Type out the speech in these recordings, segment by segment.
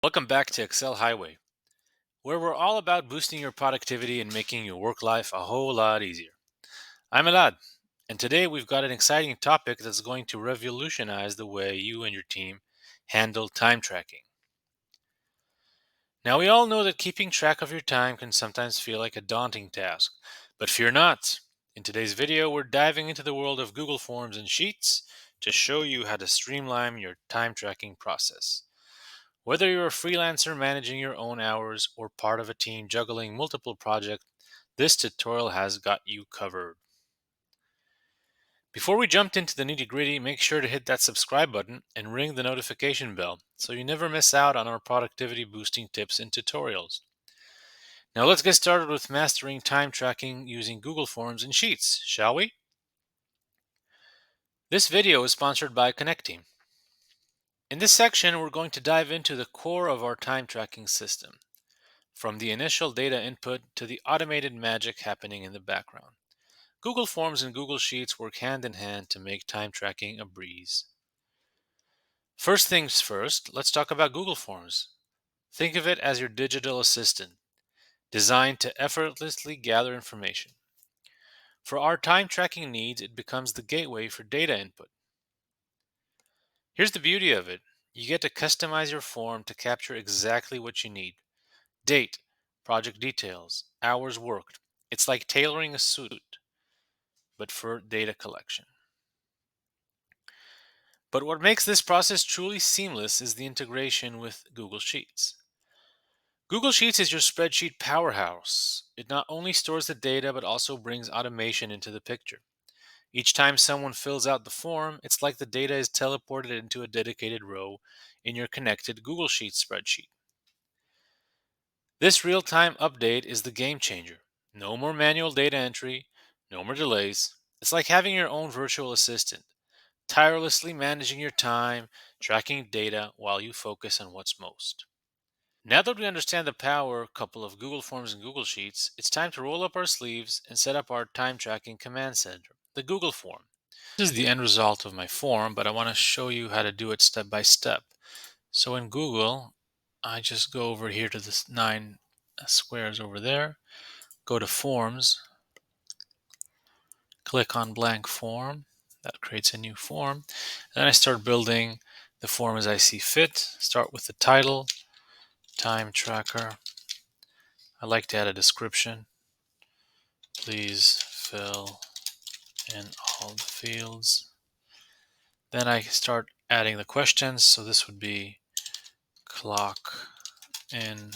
Welcome back to Excel Highway, where we're all about boosting your productivity and making your work life a whole lot easier. I'm Elad, and today we've got an exciting topic that's going to revolutionize the way you and your team handle time tracking. Now, we all know that keeping track of your time can sometimes feel like a daunting task, but fear not. In today's video, we're diving into the world of Google Forms and Sheets to show you how to streamline your time tracking process. Whether you're a freelancer managing your own hours or part of a team juggling multiple projects, this tutorial has got you covered. Before we jump into the nitty gritty, make sure to hit that subscribe button and ring the notification bell so you never miss out on our productivity boosting tips and tutorials. Now let's get started with mastering time tracking using Google Forms and Sheets, shall we? This video is sponsored by Connect Team. In this section, we're going to dive into the core of our time tracking system, from the initial data input to the automated magic happening in the background. Google Forms and Google Sheets work hand in hand to make time tracking a breeze. First things first, let's talk about Google Forms. Think of it as your digital assistant, designed to effortlessly gather information. For our time tracking needs, it becomes the gateway for data input. Here's the beauty of it. You get to customize your form to capture exactly what you need. Date, project details, hours worked. It's like tailoring a suit, but for data collection. But what makes this process truly seamless is the integration with Google Sheets. Google Sheets is your spreadsheet powerhouse. It not only stores the data, but also brings automation into the picture. Each time someone fills out the form, it's like the data is teleported into a dedicated row in your connected Google Sheets spreadsheet. This real-time update is the game changer. No more manual data entry, no more delays. It's like having your own virtual assistant, tirelessly managing your time, tracking data while you focus on what's most. Now that we understand the power couple of Google Forms and Google Sheets, it's time to roll up our sleeves and set up our time tracking command center, the Google form. This is the end result of my form, but I want to show you how to do it step by step. So in Google, I just go over here to this 9 squares over there, go to Forms, click on Blank Form. That creates a new form. And then I start building the form as I see fit. Start with the title, Time Tracker. I like to add a description. Please fill in all the fields. Then I start adding the questions. So this would be clock in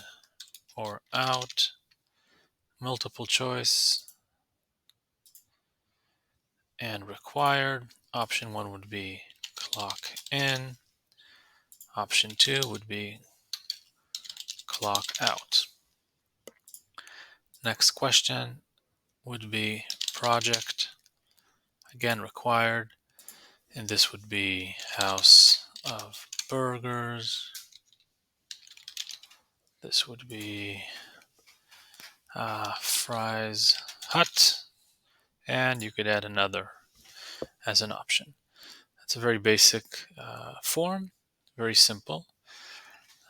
or out, multiple choice, and required. Option 1 would be clock in. Option 2 would be clock out. Next question would be project, again required, and this would be House of Burgers. This would be Fries Hut, and you could add another as an option. That's a very basic form, very simple.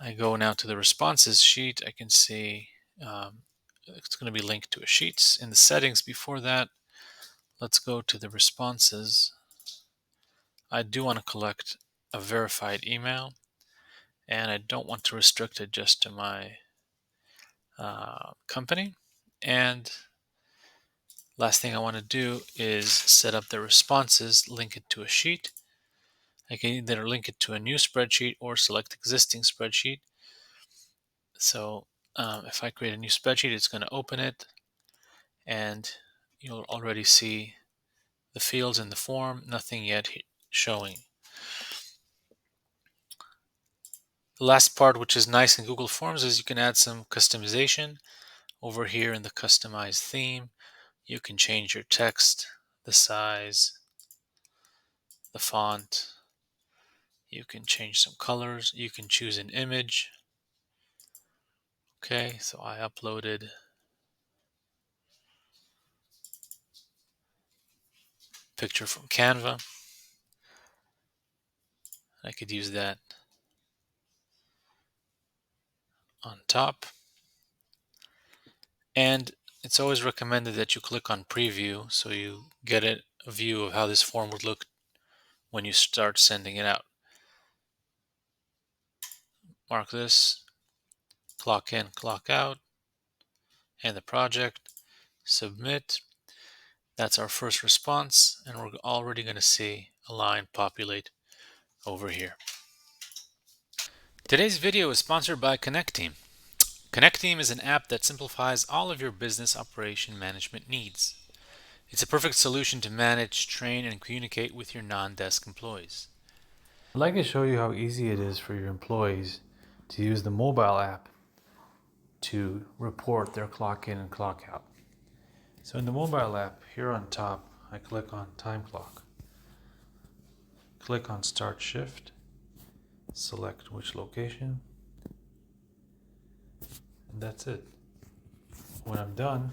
I go now to the responses sheet. I can see it's going to be linked to a Sheets. In the settings before that, let's go to the responses. I do want to collect a verified email, and I don't want to restrict it just to my company. And last thing I want to do is set up the responses, link it to a sheet. I can either link it to a new spreadsheet or select existing spreadsheet. So if I create a new spreadsheet, it's going to open it, and you'll already see the fields in the form, nothing yet showing. The last part, which is nice in Google Forms, is you can add some customization. Over here in the Customize theme, you can change your text, the size, the font. You can change some colors. You can choose an image. Okay, so I uploaded picture from Canva. I could use that. on top. And it's always recommended that you click on preview so you get a view of how this form would look when you start sending it out. Mark this, clock in, clock out, and the project, submit. That's our first response, and we're already going to see a line populate over here. Today's video is sponsored by ConnectTeam. ConnectTeam is an app that simplifies all of your business operation management needs. It's a perfect solution to manage, train, and communicate with your non-desk employees. I'd like to show you how easy it is for your employees to use the mobile app to report their clock in and clock out. So in the mobile app, here on top, I click on time clock. Click on start shift, select which location, and that's it. When I'm done,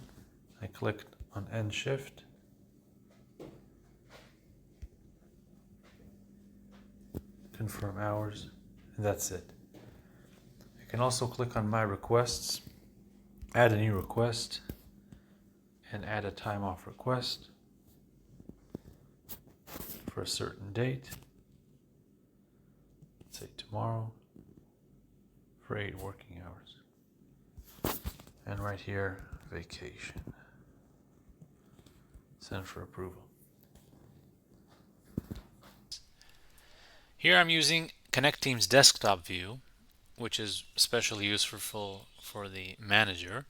I click on end shift, confirm hours, and that's it. I can also click on my requests, add a new request, and add a time off request for a certain date. Let's say tomorrow for 8 working hours. And right here, vacation. Send for approval. Here I'm using ConnectTeam's desktop view, which is especially useful for the manager,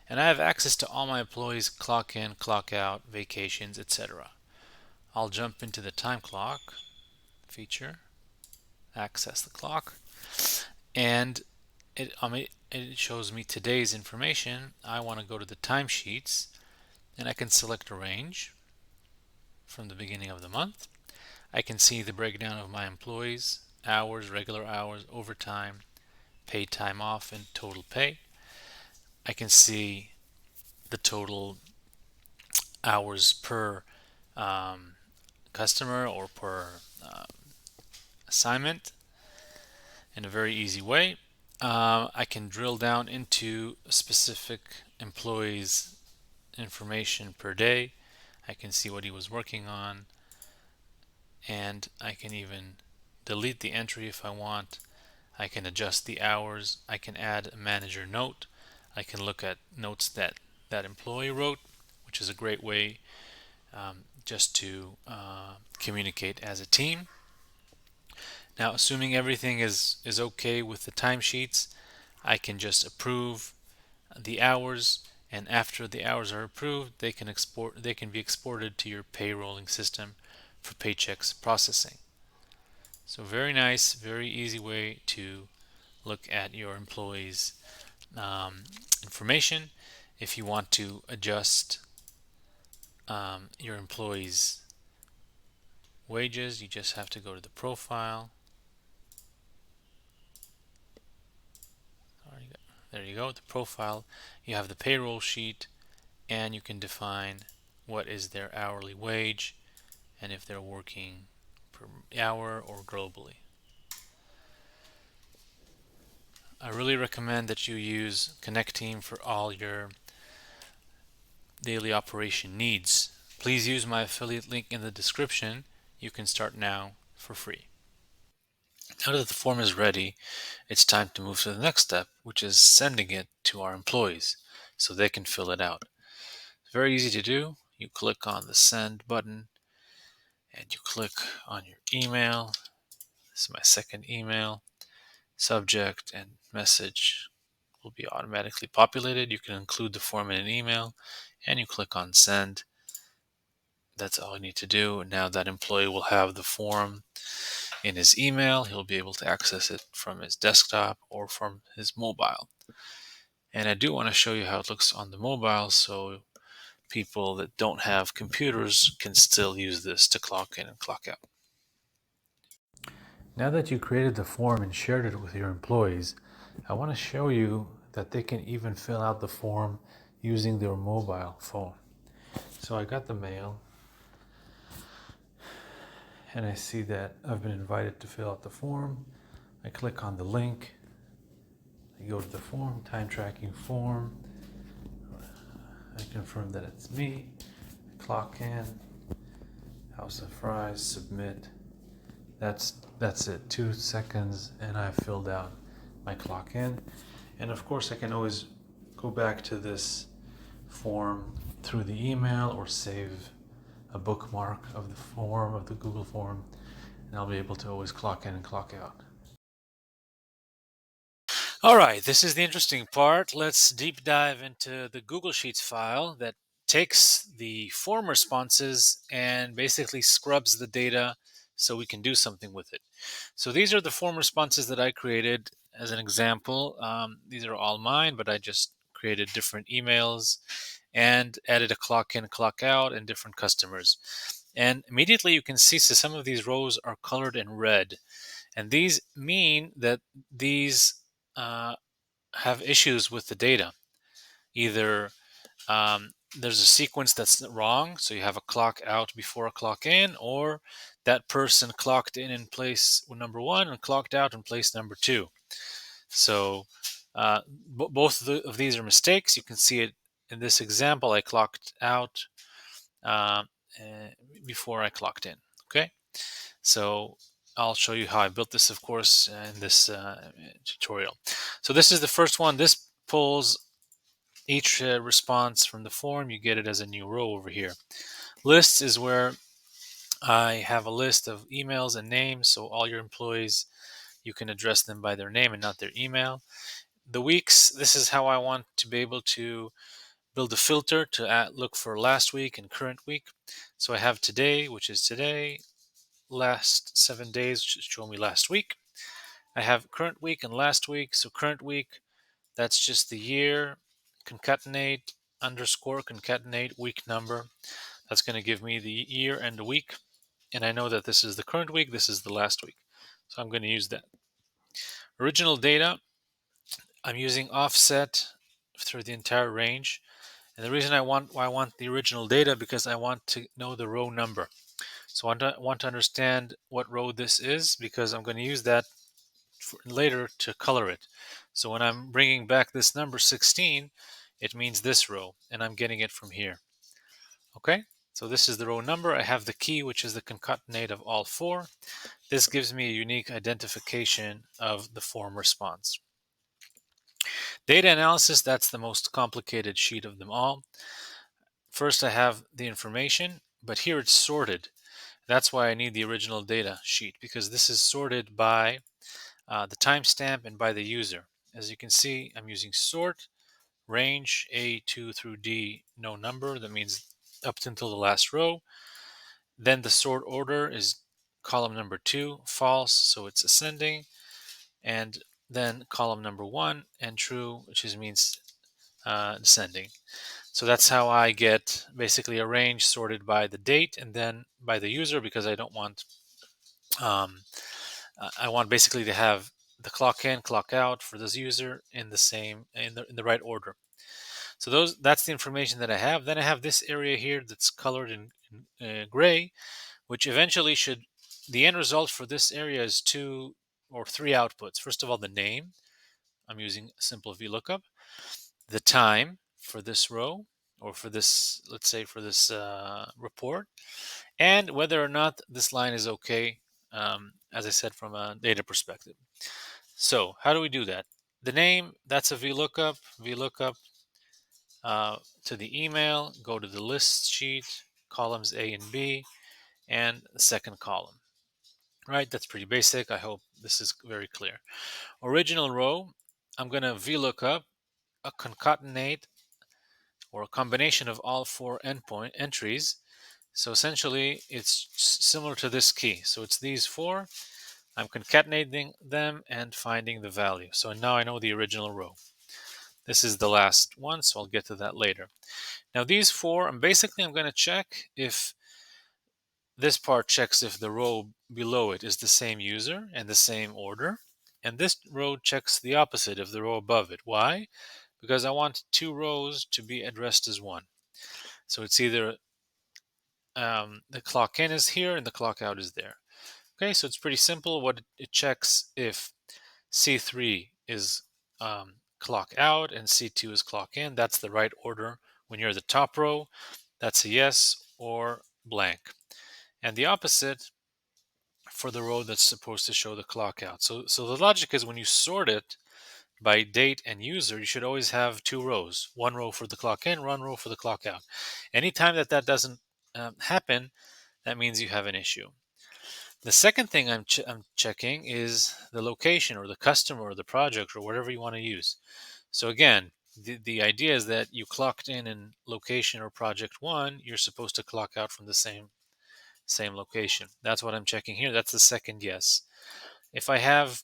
and I have access to all my employees' clock in, clock out, vacations, etc. I'll jump into the time clock feature, access the clock, and it shows me today's information. I want to go to the timesheets, and I can select a range from the beginning of the month. I can see the breakdown of my employees, hours, regular hours, overtime, paid time off, and total pay. I can see the total hours per customer or per assignment in a very easy way. I can drill down into a specific employee's information per day. I can see what he was working on, and I can even delete the entry if I want. I can adjust the hours. I can add a manager note. I can look at notes that employee wrote, which is a great way just to communicate as a team. Now, assuming everything is okay with the timesheets, I can just approve the hours, and after the hours are approved, they can be exported to your payrolling system for paychecks processing. So very nice, very easy way to look at your employees' information. If you want to adjust your employees' wages, you just have to go to the profile. There you go, the profile. You have the payroll sheet, and you can define what is their hourly wage and if they're working per hour or globally. I really recommend that you use ConnectTeam for all your daily operation needs. Please use my affiliate link in the description. You can start now for free. Now that the form is ready, it's time to move to the next step, which is sending it to our employees so they can fill it out. It's very easy to do. You click on the send button and you click on your email. This is my second email. Subject and message will be automatically populated. You can include the form in an email and you click on send. That's all you need to do. Now that employee will have the form in his email. He'll be able to access it from his desktop or from his mobile. And I do want to show you how it looks on the mobile so people that don't have computers can still use this to clock in and clock out. Now that you created the form and shared it with your employees, I want to show you that they can even fill out the form using their mobile phone. So I got the mail and I see that I've been invited to fill out the form. I click on the link. I go to the form, time tracking form. I confirm that it's me. I clock in, House of Fries, submit. That's it. 2 seconds, and I've filled out my clock in. And of course, I can always go back to this form through the email or save a bookmark of the form, of the Google form, and I'll be able to always clock in and clock out. All right, this is the interesting part. Let's deep dive into the Google Sheets file that takes the form responses and basically scrubs the data so we can do something with it. So these are the form responses that I created as an example. These are all mine, but I just created different emails and added a clock in, clock out, and different customers. And immediately you can see so some of these rows are colored in red. And these mean that these have issues with the data. Either there's a sequence that's wrong, so you have a clock out before a clock in, or that person clocked in place number 1 and clocked out in place number 2. So both of these are mistakes. You can see it in this example. I clocked out uh, before I clocked in. Okay, so I'll show you how I built this, of course, in this tutorial. So this is the first one. This pulls each response from the form. You get it as a new row over here. Lists is where I have a list of emails and names, so all your employees, you can address them by their name and not their email. The weeks, this is how I want to be able to build a filter to look for last week and current week. So I have today, which is today, last 7 days, which is showing me last week. I have current week and last week. So current week, that's just the year, concatenate, underscore, concatenate, week number. That's going to give me the year and the week. And I know that this is the current week, this is the last week. So I'm going to use that. Original data, I'm using offset through the entire range. And the reason I want the original data, because I want to know the row number. So I want to understand what row this is, because I'm going to use that later to color it. So when I'm bringing back this number 16, it means this row, and I'm getting it from here. Okay, so this is the row number. I have the key, which is the concatenate of all 4. This gives me a unique identification of the form response. Data analysis, that's the most complicated sheet of them all. First, I have the information, but here it's sorted. That's why I need the original data sheet, because this is sorted by the timestamp and by the user. As you can see, I'm using sort, range, A2 through D, no number. That means up until the last row. Then the sort order is column number 2, false, so it's ascending. And then column number 1, and true, which means descending. So that's how I get basically a range sorted by the date and then by the user, because I don't want, I want basically to have the clock in, clock out for this user in the right order. So that's the information that I have. Then I have this area here that's colored in gray, which eventually the end result for this area is 2 or 3 outputs. First of all, the name. I'm using simple VLOOKUP. The time for this row, or for this, let's say for this report, and whether or not this line is okay, as I said, from a data perspective. So how do we do that? The name, that's a VLOOKUP. VLOOKUP to the email, go to the list sheet, columns A and B, and the second column. Right, that's pretty basic. I hope this is very clear. Original row, I'm going to VLOOKUP, a concatenate, or a combination of all 4 endpoint entries. So essentially, it's similar to this key. So it's these 4. I'm concatenating them and finding the value. So now I know the original row. This is the last one, so I'll get to that later. Now these 4, I'm going to check if this part checks if the row below it is the same user and the same order. And this row checks the opposite of the row above it. Why? Because I want 2 rows to be addressed as one. So it's either the clock in is here and the clock out is there. Okay, so it's pretty simple. What it checks if C3 is clock out, and C2 is clock in. That's the right order. When you're the top row, that's a yes or blank. And the opposite for the row that's supposed to show the clock out. So the logic is when you sort it by date and user, you should always have two rows. One row for the clock in, one row for the clock out. Anytime that doesn't happen, that means you have an issue. The second thing I'm checking is the location or the customer or the project or whatever you want to use. So again, the idea is that you clocked in location or project 1, you're supposed to clock out from the same location. That's what I'm checking here. That's the second yes. If I have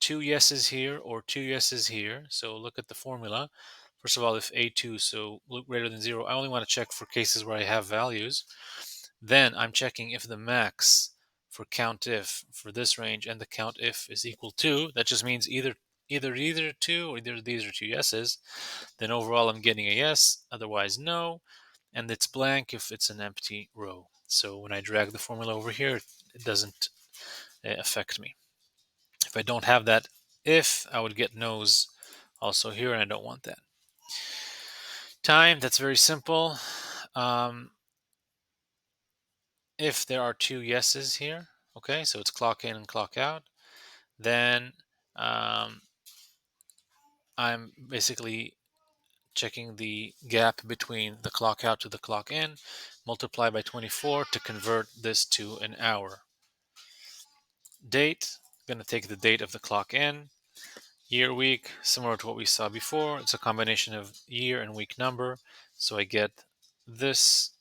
two yeses here or two yeses here, so look at the formula. First of all, if A2 so greater than 0, I only want to check for cases where I have values. Then I'm checking if the max for COUNTIF for this range and the COUNTIF is equal to. That just means either two or either these are two yeses. Then overall I'm getting a yes, otherwise no, and it's blank if it's an empty row. So when I drag the formula over here, it doesn't affect me. If I don't have that if, I would get no's also here, and I don't want that. Time, that's very simple. If there are two yeses here, okay, so it's clock in and clock out, then I'm basically checking the gap between the clock out to the clock in, multiply by 24 to convert this to an hour. Date, I'm going to take the date of the clock in. Year, week, similar to what we saw before. It's a combination of year and week number. So I get this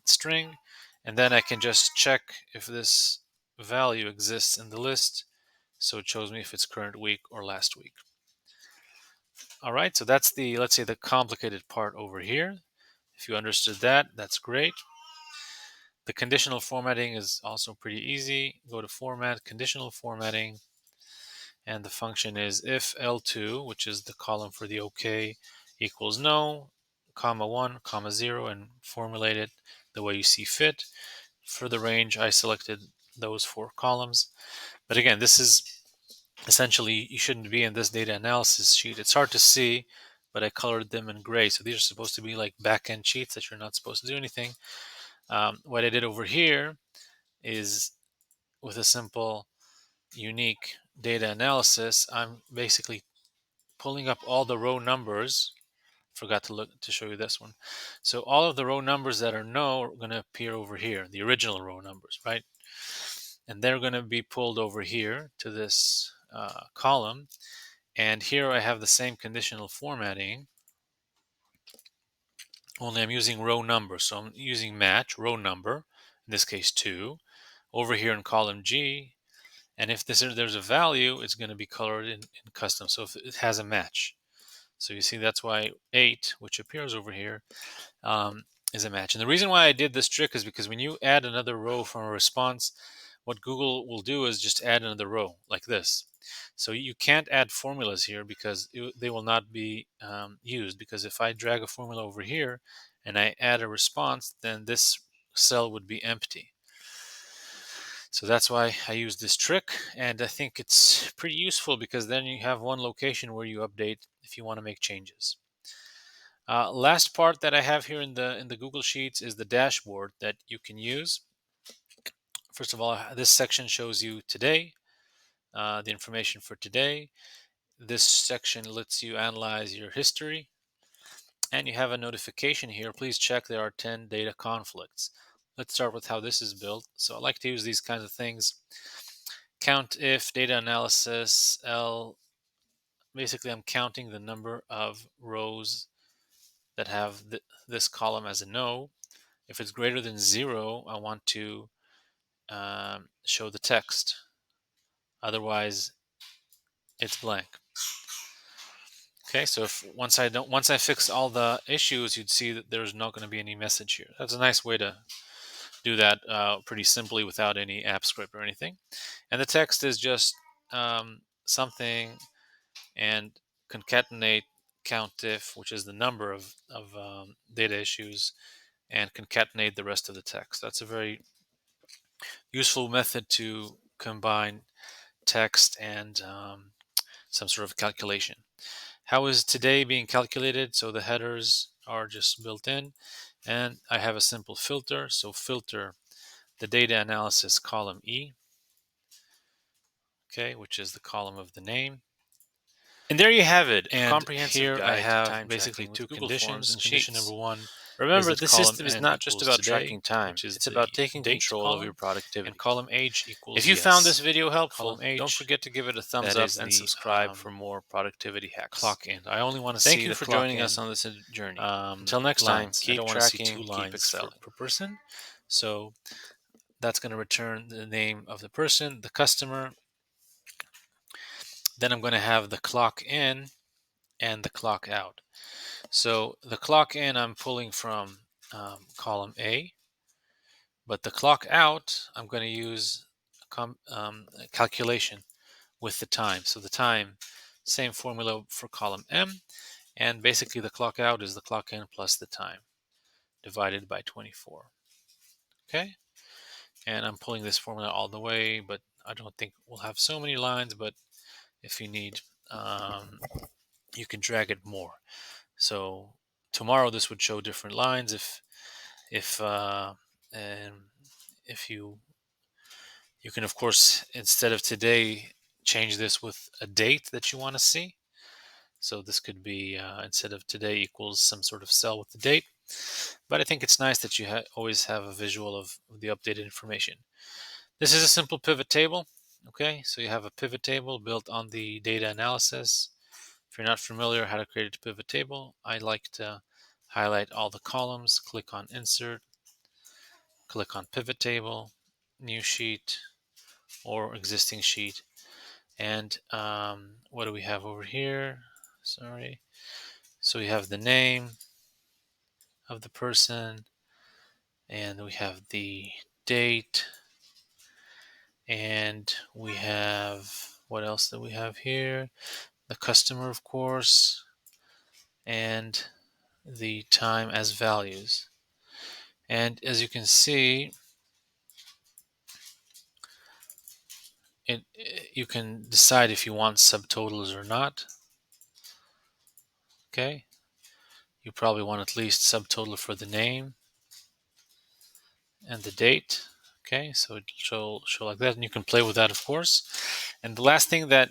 string, and then I can just check if this value exists in the list. So it shows me if it's current week or last week. All right, so that's the, let's say, the complicated part over here. If you understood that, that's great. The conditional formatting is also pretty easy. Go to Format, Conditional Formatting, and the function is if L2, which is the column for the OK, equals no, comma 1, comma 0, and formulate it the way you see fit. For the range, I selected those 4 columns. But again, this is essentially, you shouldn't be in this data analysis sheet. It's hard to see, but I colored them in gray. So these are supposed to be like back-end sheets that you're not supposed to do anything. What I did over here is with a simple unique data analysis, I'm basically pulling up all the row numbers. Forgot to show you this one. So all of the row numbers that are no are going to appear over here, the original row numbers, right? And they're going to be pulled over here to this column. And here I have the same conditional formatting, only I'm using row number. So I'm using match row number, in this case 2, over here in column G. And if there's a value, it's going to be colored in custom. So if it has a match. So you see that's why 8, which appears over here, is a match. And the reason why I did this trick is because when you add another row from a response, what Google will do is just add another row like this. So you can't add formulas here because they will not be used, because if I drag a formula over here and I add a response, then this cell would be empty. So that's why I use this trick, and I think it's pretty useful because then you have one location where you update if you want to make changes. Last part that I have here in the Google Sheets is the dashboard that you can use. First of all, this section shows you today, the information for today. This section lets you analyze your history, and you have a notification here. Please check there are 10 data conflicts. Let's start with how this is built. So I like to use these kinds of things. Count if data analysis L. Basically, I'm counting the number of rows that have this column as a no. If it's greater than 0, I want to show the text. Otherwise, it's blank. Okay, so if once I fix all the issues, you'd see that there's not going to be any message here. That's a nice way to do that pretty simply without any app script or anything. And the text is just something and concatenate COUNTIF, which is the number of data issues, and concatenate the rest of the text. That's a very useful method to combine text and some sort of calculation. How is today being calculated? So the headers are just built in, and I have a simple filter. So filter the data analysis column E, okay, which is the column of the name. And there you have it, a And comprehensive here I guide to have time basically tracking with two Google Forms conditions. and Condition number Sheets. one is Remember, that the column system is N not just equals about today, tracking time, which is it's the about taking date control of your column, productivity. and column H If equals you found this yes. video Column helpful, don't H, forget to give it a thumbs that up is and the subscribe for more productivity hacks. clock in. I only want to Thank see you the for clock joining us in on this journey. Until next time, lines. I keep don't want to see tracking, two keep lines excelling. per person. So that's going to return the name of the person, the customer. Then I'm going to have the clock in and the clock out. So the clock in I'm pulling from column A, but the clock out I'm going to use a calculation with the time. So the time, same formula for column M, and basically the clock out is the clock in plus the time divided by 24. Okay, and I'm pulling this formula all the way, but I don't think we'll have so many lines, but if you need, you can drag it more. So tomorrow this would show different lines if and if you can, of course, instead of today, change this with a date that you want to see. So this could be instead of today equals some sort of cell with the date. But I think it's nice that you always have a visual of the updated information. This is a simple pivot table. Okay, so you have a pivot table built on the data analysis. If you're not familiar how to create a pivot table, I like to highlight all the columns, click on Insert, click on Pivot Table, New Sheet, or Existing Sheet. And what do we have over here? Sorry. So we have the name of the person, and we have the date, and we have, what else do we have here? The customer, of course, and the time as values. And as you can see, you can decide if you want subtotals or not. Okay, you probably want at least subtotal for the name and the date. Okay, so it'll show like that, and you can play with that, of course. And the last thing that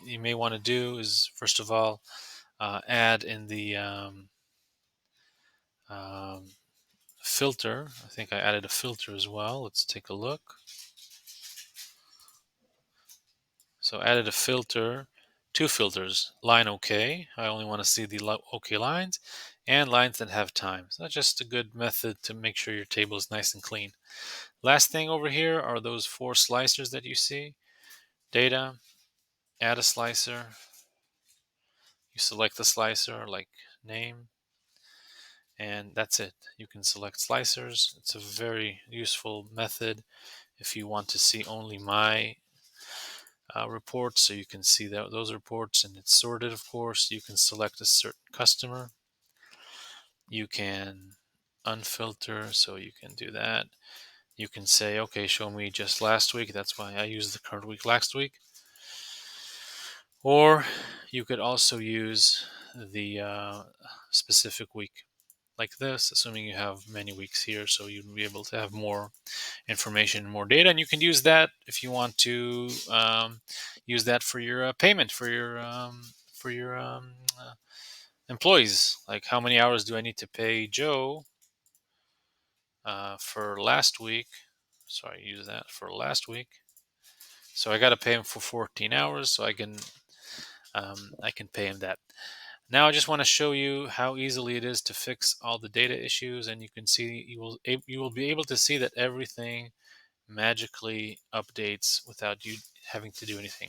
you may want to do is, first of all, add in the um, filter. I think I added a filter as well. Let's take a look. So added a filter, two filters, line OK. I only want to see the OK lines, and lines that have time. So that's just a good method to make sure your table is nice and clean. Last thing over here are those 4 slicers that you see. Data, add a slicer. You select the slicer like name, and that's it. You can select slicers. It's a very useful method if you want to see only my reports, so you can see those reports, and it's sorted, of course. You can select a certain customer. You can unfilter, so you can do that. You can say, okay, show me just last week. That's why I use the current week last week. Or you could also use the specific week like this, assuming you have many weeks here, so you'd be able to have more information, more data, and you can use that if you want to use that for your payment for your employees. Like, how many hours do I need to pay Joe for last week? So I use that for last week. So I got to pay him for 14 hours, so I can pay him that. Now I just want to show you how easily it is to fix all the data issues, and you can see you will be able to see that everything magically updates without you having to do anything.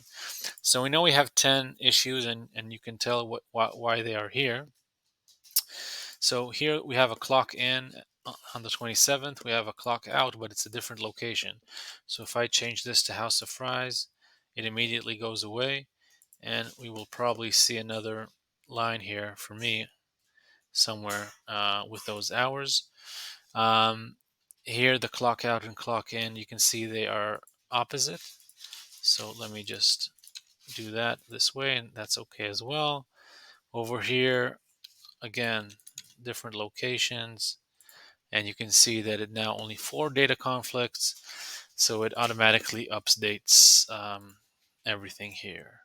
So we know we have 10 issues, and you can tell why they are here. So here we have a clock in on the 27th. We have a clock out, but it's a different location. So if I change this to House of Fries, it immediately goes away, and we will probably see another line here for me somewhere with those hours. Um, Here, the clock out and clock in, you can see they are opposite. So let me just do that this way, and that's okay as well. Over here, again, different locations, and you can see that it now only 4 data conflicts, so it automatically updates everything here.